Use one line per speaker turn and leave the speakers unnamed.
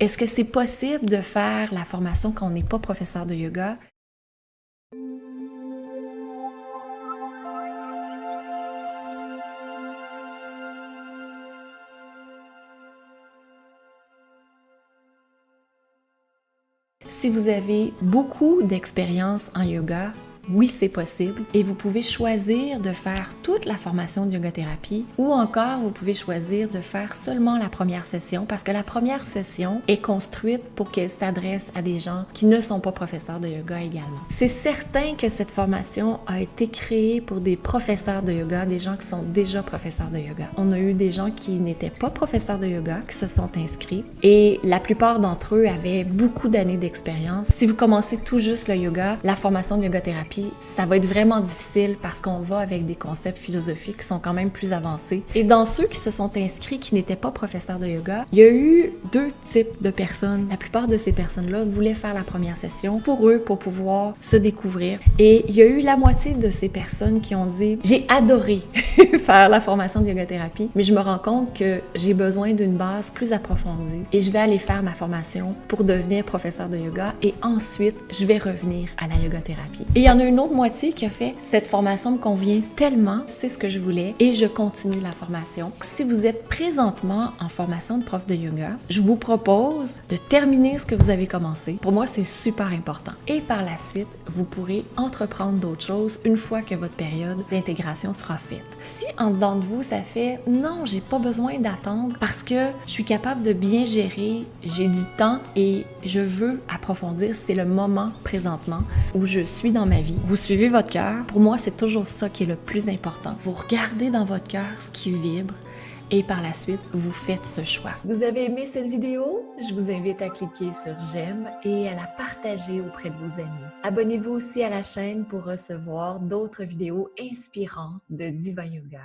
Est-ce que c'est possible de faire la formation quand on n'est pas professeur de yoga? Si vous avez beaucoup d'expérience en yoga, oui, c'est possible et vous pouvez choisir de faire toute la formation de yoga-thérapie ou encore vous pouvez choisir de faire seulement la première session parce que la première session est construite pour qu'elle s'adresse à des gens qui ne sont pas professeurs de yoga également. C'est certain que cette formation a été créée pour des professeurs de yoga, des gens qui sont déjà professeurs de yoga. On a eu des gens qui n'étaient pas professeurs de yoga qui se sont inscrits et la plupart d'entre eux avaient beaucoup d'années d'expérience. Si vous commencez tout juste le yoga, la formation de yoga-thérapie, ça va être vraiment difficile parce qu'on va avec des concepts philosophiques qui sont quand même plus avancés. Et dans ceux qui se sont inscrits qui n'étaient pas professeurs de yoga, il y a eu deux types de personnes. La plupart de ces personnes-là voulaient faire la première session pour eux, pour pouvoir se découvrir. Et il y a eu la moitié de ces personnes qui ont dit « J'ai adoré faire la formation de yoga-thérapie, mais je me rends compte que j'ai besoin d'une base plus approfondie et je vais aller faire ma formation pour devenir professeur de yoga et ensuite, je vais revenir à la yoga-thérapie. » Et il y en a une autre moitié qui a fait « Cette formation me convient tellement, c'est ce que je voulais et je continue la formation. » Si vous êtes présentement en formation de prof de yoga, je vous propose de terminer ce que vous avez commencé. Pour moi, c'est super important. Et par la suite, vous pourrez entreprendre d'autres choses une fois que votre période d'intégration sera faite. Si en dedans de vous, ça fait « Non, j'ai pas besoin d'attendre parce que je suis capable de bien gérer, j'ai du temps et je veux approfondir, c'est le moment présentement où je suis dans ma vie. » Vous suivez votre cœur. Pour moi, c'est toujours ça qui est le plus important. Vous regardez dans votre cœur ce qui vibre et par la suite, vous faites ce choix. Vous avez aimé cette vidéo? Je vous invite à cliquer sur j'aime et à la partager auprès de vos amis. Abonnez-vous aussi à la chaîne pour recevoir d'autres vidéos inspirantes de Diva Yoga.